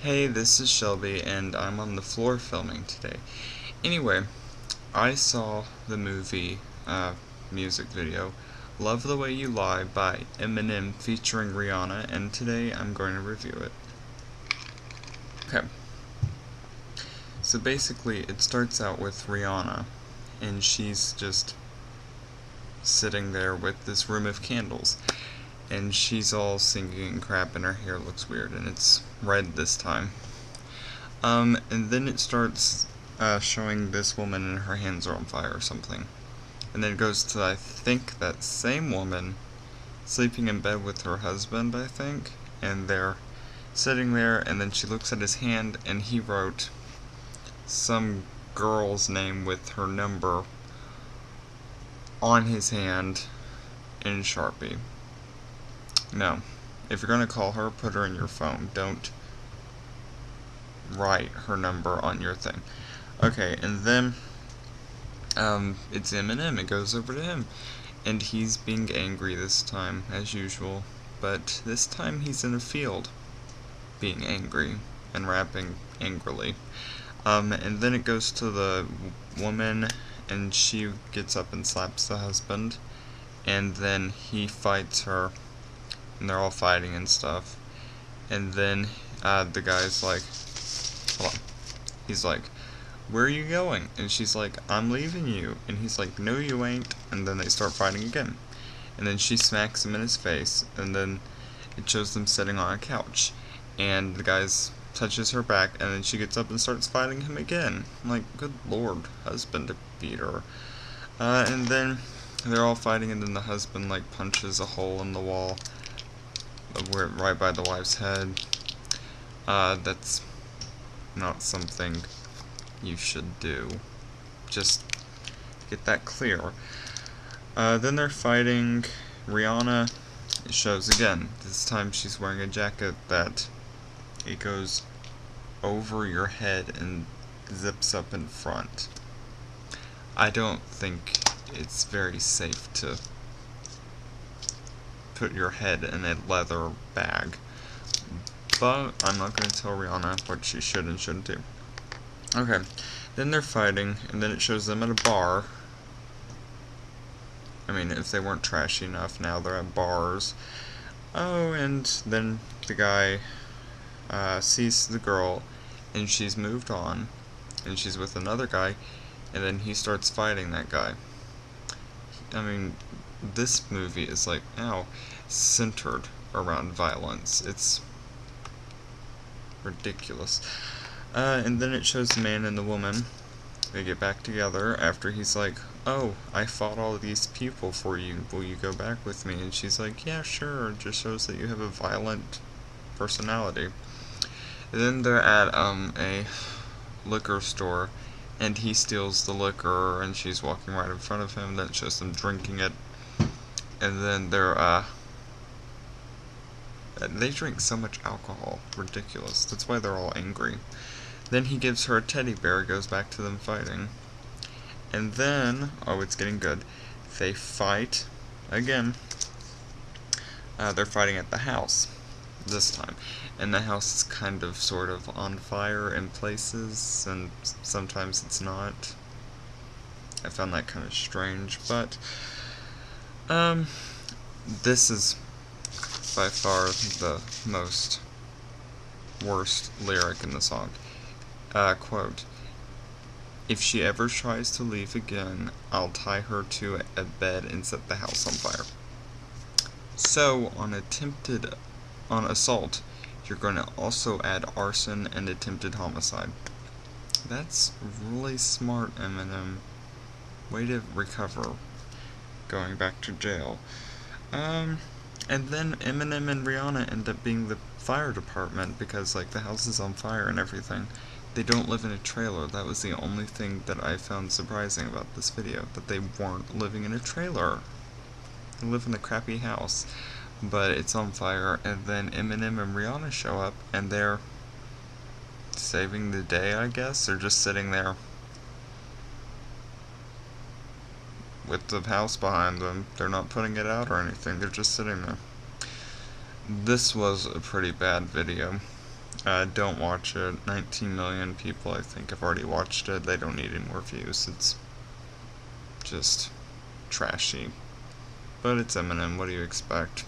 Hey, this is Shelby, and I'm on the floor filming today. Anyway, I saw the movie, music video, Love the Way You Lie by Emenim featuring Rihanna, and today I'm going to review it. Okay. So basically, it starts out with Rihanna, and she's just sitting there with this room of candles. And she's all singing and crap, and her hair looks weird, and it's red this time. And then it starts showing this woman and her hands are on fire or something. And then it goes to, I think, that same woman sleeping in bed with her husband, I think. And they're sitting there, and then she looks at his hand, and he wrote some girl's name with her number on his hand in Sharpie. No. If you're going to call her, put her in your phone. Don't write her number on your thing. Okay, and then it's Emenim. It goes over to him. And he's being angry this time, as usual. But this time he's in a field being angry and rapping angrily. And then it goes to the woman, and she gets up and slaps the husband. And then he fights her. And they're all fighting and stuff. And then the guy's like, hold on. He's like, where are you going? And she's like, I'm leaving you. And he's like, no you ain't. And then they start fighting again. And then she smacks him in his face. And then it shows them sitting on a couch. And the guy touches her back. And then she gets up and starts fighting him again. I'm like, good lord, husband beat her. And then they're all fighting. And then the husband like punches a hole in the wall right by the wife's head. That's not something you should do. Just get that clear. Then they're fighting. Rihanna, it shows again. This time she's wearing a jacket that it goes over your head and zips up in front. I don't think it's very safe to put your head in a leather bag. But I'm not going to tell Rihanna what she should and shouldn't do. Okay, then they're fighting, and then it shows them at a bar. I mean, if they weren't trashy enough, now they're at bars. Oh, and then the guy sees the girl, and she's moved on, and she's with another guy, and then he starts fighting that guy. I mean, this movie is like, centered around violence. It's ridiculous. And then it shows the man and the woman. They get back together after he's like, oh, I fought all these people for you. Will you go back with me? And she's like, yeah, sure. It just shows that you have a violent personality. And then they're at a liquor store, and he steals the liquor, and she's walking right in front of him. Then it shows them drinking it. And then they drink so much alcohol. Ridiculous. That's why they're all angry. Then he gives her a teddy bear, goes back to them fighting. And then, oh, it's getting good. They fight again. They're fighting at the house this time. And the house is kind of, sort of on fire in places, and sometimes it's not. I found that kind of strange, but this is by far the worst lyric in the song. Quote, if she ever tries to leave again, I'll tie her to a bed and set the house on fire. So, on assault, you're going to also add arson and attempted homicide. That's really smart, Emenim. Way to recover. Going back to jail. And then Emenim and Rihanna end up being the fire department because, like, the house is on fire and everything. They don't live in a trailer. That was the only thing that I found surprising about this video, that they weren't living in a trailer. They live in a crappy house, but it's on fire, and then Emenim and Rihanna show up, and they're saving the day, I guess. They're just sitting there with the house behind them. They're not putting it out or anything. They're just sitting there. This was a pretty bad video. Don't watch it. 19 million people, I think, have already watched it. They don't need any more views. It's just trashy. But it's Eminem. What do you expect?